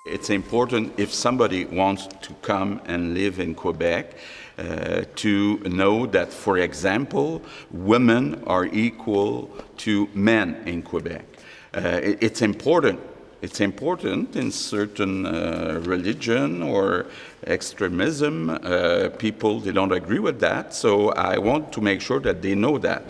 It's important if somebody wants to come and live in Quebec to know that, for example, women are equal to men in Quebec. It's important. It's important in certain religion or extremism. People, they don't agree with that. So I want to make sure that they know that.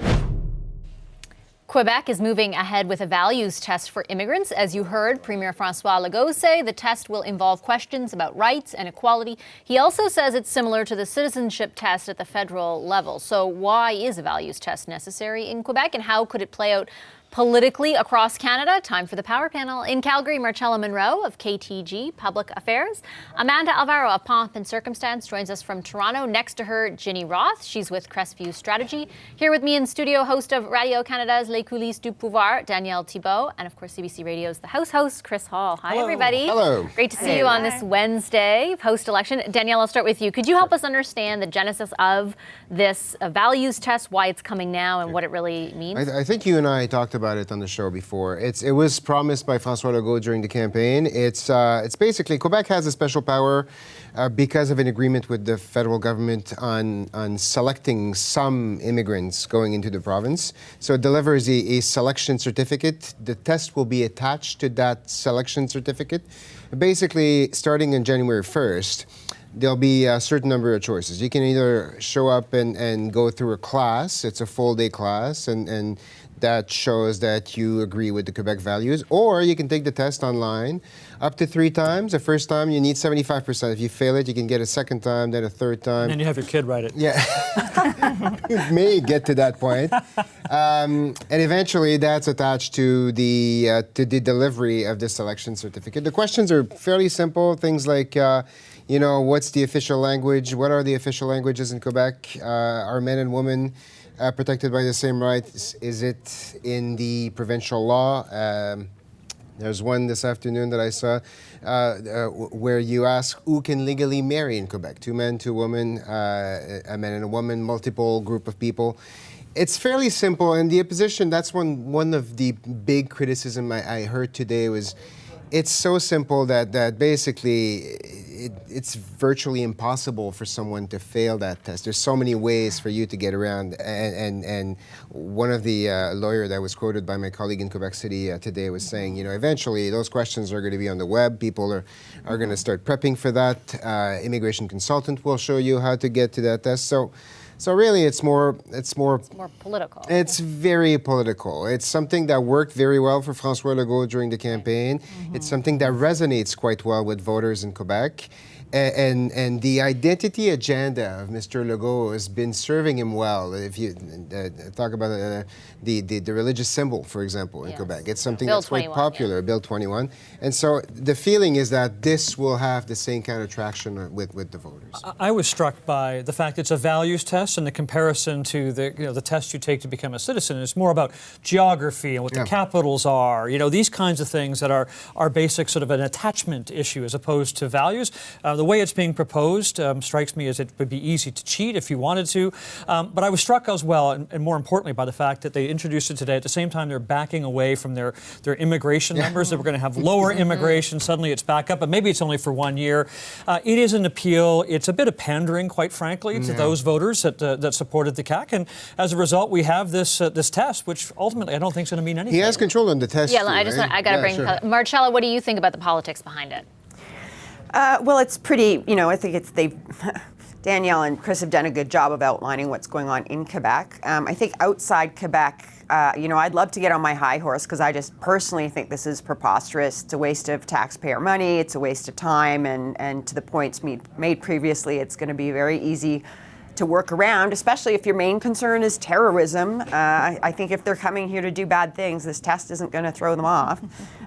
Quebec is moving ahead with a values test for immigrants. As you heard Premier François Legault say, the test will involve questions about rights and equality. He also says it's similar to the citizenship test at the federal level. So why is a values test necessary in Quebec, and how could it play out politically across Canada? Time for the Power Panel. In Calgary, Marcella Monroe of KTG Public Affairs. Amanda Alvaro of Pomp and Circumstance joins us from Toronto. Next to her, Ginny Roth. She's with Crestview Strategy. Here with me in studio, host of Radio Canada's Les Coulisses du Pouvoir, Danielle Thibault. And of course, CBC Radio's The House host, Chris Hall. Hi, Hello. everybody. Hello. Great to see you on this Wednesday, post-election. Danielle, I'll start with you. Could you help us understand the genesis of this values test, why it's coming now, and what it really means? I think you and I talked about it on the show before. It was promised by François Legault during the campaign. It's basically Quebec has a special power because of an agreement with the federal government on selecting some immigrants going into the province. So it delivers a selection certificate. The test will be attached to that selection certificate. Basically, starting on January 1st, there'll be a certain number of choices. You can either show up and go through a class. It's a full-day class, and that shows that you agree with the Quebec values. Or you can take the test online up to 3 times. The first time, you need 75%. If you fail it, you can get a second time, then a third time. And then you have your kid write it. Yeah. You may get to that point. And eventually, that's attached to the delivery of the selection certificate. The questions are fairly simple. Things like, what's the official language? What are the official languages in Quebec? Are men and women protected by the same rights? Is it in the provincial law? There's one this afternoon that I saw where you ask who can legally marry in Quebec. 2 men, 2 women, a man and a woman, multiple group of people. It's fairly simple, and the opposition, that's one of the big criticism I heard today was it's so simple that basically it's virtually impossible for someone to fail that test. There's so many ways for you to get around. And one of the lawyer that was quoted by my colleague in Quebec City today was saying, eventually those questions are going to be on the web. People are going to start prepping for that. Immigration consultant will show you how to get to that test. So really, it's more political. It's very political. It's something that worked very well for François Legault during the campaign. Mm-hmm. It's something that resonates quite well with voters in Quebec. And the identity agenda of Mr. Legault has been serving him well. If you talk about the religious symbol, for example, in Quebec, it's something Bill that's 21, quite popular, Bill 21. And so the feeling is that this will have the same kind of traction with the voters. I was struck by the fact it's a values test, and the comparison to the test you take to become a citizen is more about geography and what the capitals are. These kinds of things that are basic sort of an attachment issue as opposed to values. The way it's being proposed strikes me as it would be easy to cheat if you wanted to. But I was struck as well, and more importantly, by the fact that they introduced it today. At the same time, they're backing away from their immigration numbers. That we're going to have lower immigration. Suddenly it's back up, but maybe it's only for 1 year. It is an appeal. It's a bit of pandering, quite frankly, to those voters that supported the CAQ. And as a result, we have this test, which ultimately I don't think is going to mean anything. He has control on the test. Yeah, too, I got to bring Marcella. What do you think about the politics behind it? Well, it's pretty, I think Danielle and Chris have done a good job of outlining what's going on in Quebec. I think outside Quebec, I'd love to get on my high horse because I just personally think this is preposterous. It's a waste of taxpayer money. It's a waste of time. And to the points made previously, it's going to be very easy to work around, especially if your main concern is terrorism. I think if they're coming here to do bad things, this test isn't going to throw them off.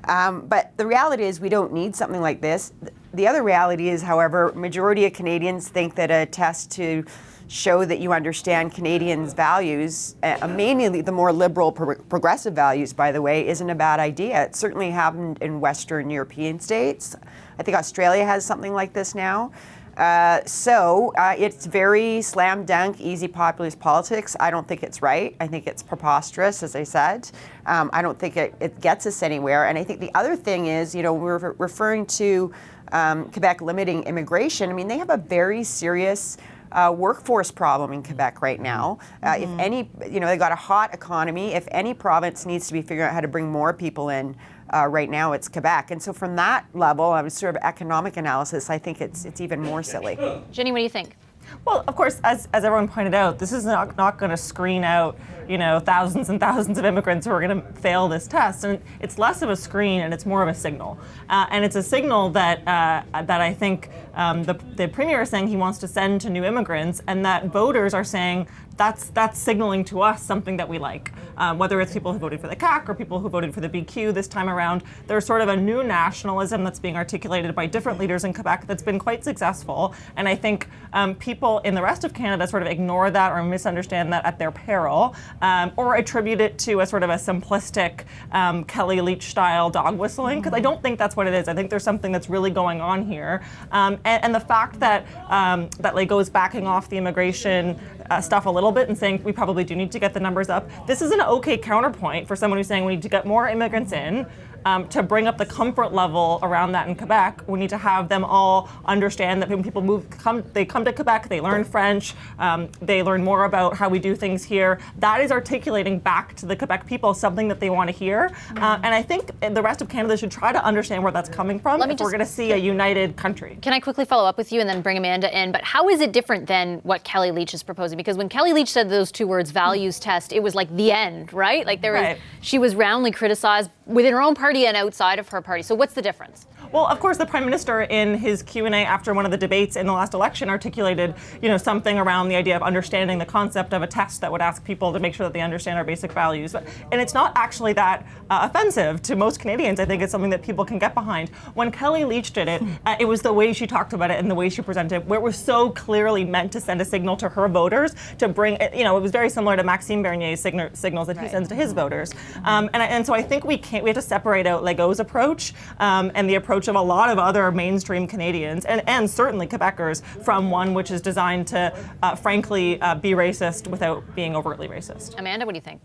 But the reality is we don't need something like this. The other reality is, however, majority of Canadians think that a test to show that you understand Canadians' values, mainly the more liberal, progressive values, by the way, isn't a bad idea. It certainly happened in Western European states. I think Australia has something like this now. So it's very slam dunk, easy populist politics. I don't think it's right. I think it's preposterous, as I said. I don't think it gets us anywhere. And I think the other thing is, we're referring to Quebec limiting immigration. I mean, they have a very serious workforce problem in Quebec right now. If any, they got a hot economy. If any province needs to be figuring out how to bring more people in, right now it's Quebec. And so from that level, sort of economic analysis, I think it's even more silly. Jenny, what do you think? Well, of course, as everyone pointed out, this is not going to screen out, thousands and thousands of immigrants who are going to fail this test. And it's less of a screen and it's more of a signal. And it's a signal that I think the Premier is saying he wants to send to new immigrants, and that voters are saying that's signaling to us something that we like. Whether it's people who voted for the CAQ or people who voted for the BQ this time around, there's sort of a new nationalism that's being articulated by different leaders in Quebec that's been quite successful. And I think people in the rest of Canada sort of ignore that or misunderstand that at their peril, or attribute it to a sort of a simplistic Kelly Leach style dog whistling, because I don't think that's what it is. I think there's something that's really going on here. And the fact that Legault is backing off the immigration stuff a little bit and saying we probably do need to get the numbers up. This is an okay counterpoint for someone who's saying we need to get more immigrants in. To bring up the comfort level around that in Quebec, we need to have them all understand that when people they come to Quebec, they learn French, they learn more about how we do things here. That is articulating back to the Quebec people something that they want to hear. And I think the rest of Canada should try to understand where that's coming from if we're going to see a united country. Can I quickly follow up with you and then bring Amanda in? But how is it different than what Kelly Leach is proposing? Because when Kelly Leach said those two words, values test, it was like the end, right? Like she was roundly criticized within her own party and outside of her party. So what's the difference? Well, of course, the Prime Minister in his Q&A after one of the debates in the last election articulated, something around the idea of understanding the concept of a test that would ask people to make sure that they understand our basic values. And it's not actually that offensive to most Canadians. I think it's something that people can get behind. When Kelly Leach did it, it was the way she talked about it and the way she presented it, where it was so clearly meant to send a signal to her voters to bring, it was very similar to Maxime Bernier's signals that he sends to his voters. And so I think we have to separate out Legault's approach and the approach of a lot of other mainstream Canadians and certainly Quebecers from one which is designed to, frankly, be racist without being overtly racist. Amanda, what do you think?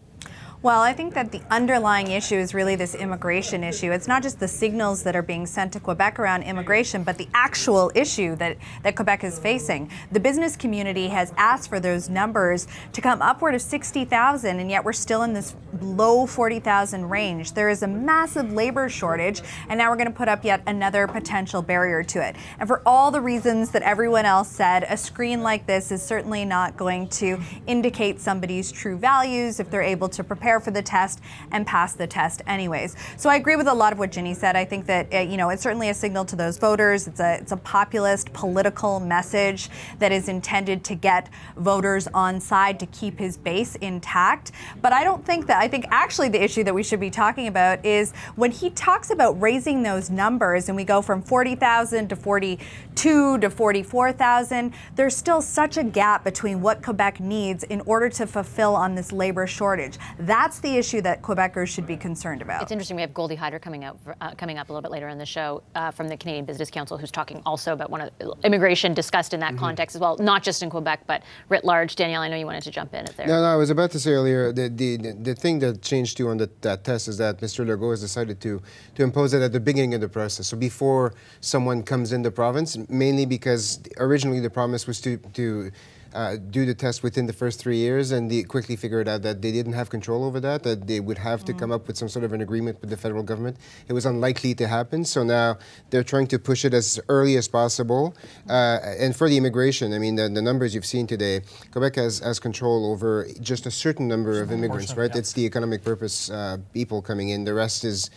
Well, I think that the underlying issue is really this immigration issue. It's not just the signals that are being sent to Quebec around immigration, but the actual issue that Quebec is facing. The business community has asked for those numbers to come upward of 60,000, and yet we're still in this low 40,000 range. There is a massive labor shortage, and now we're going to put up yet another potential barrier to it. And for all the reasons that everyone else said, a screen like this is certainly not going to indicate somebody's true values if they're able to prepare for the test and pass the test anyways. So I agree with a lot of what Ginny said. I think that it's certainly a signal to those voters. It's a populist political message that is intended to get voters on side to keep his base intact. But I think actually the issue that we should be talking about is when he talks about raising those numbers and we go from 40,000 to 42 to 44,000, there's still such a gap between what Quebec needs in order to fulfill on this labor shortage. That's the issue that Quebecers should be concerned about. It's interesting. We have Goldie Hyder coming up a little bit later in the show from the Canadian Business Council, who's talking also about immigration discussed in that context as well, not just in Quebec, but writ large. Danielle, I know you wanted to jump in there. No, I was about to say earlier, the thing that changed too on that test is that Mr. Legault has decided to impose it at the beginning of the process. So before someone comes in the province, mainly because originally the promise was to do the test within the first 3 years, and they quickly figured out that they didn't have control over that they would have to come up with some sort of an agreement with the federal government. It was unlikely to happen, so now they're trying to push it as early as possible. And for the immigration, I mean, the numbers you've seen today, Quebec has control over just a certain number of immigrants, right? Yeah. It's the economic purpose people coming in. The rest is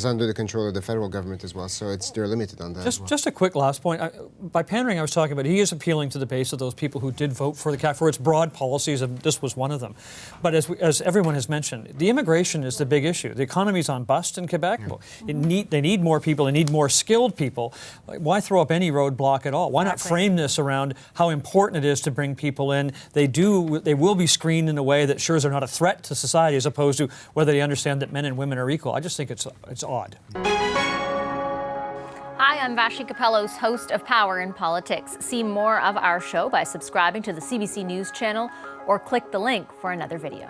under the control of the federal government as well, so they're limited on that as well. Just a quick last point. By pandering, I was talking about he is appealing to the base of those people who did vote for the CAQ, for its broad policies, and this was one of them. But as everyone has mentioned, the immigration is the big issue. The economy's on bust in Quebec. Yeah. They need more people. They need more skilled people. Why throw up any roadblock at all? Why not frame this around how important it is to bring people in? They will be screened in a way that ensures they're not a threat to society, as opposed to whether they understand that men and women are equal. I just think it's odd. Hi, I'm Vashi Capellos, host of Power in Politics. See more of our show by subscribing to the CBC News channel or click the link for another video.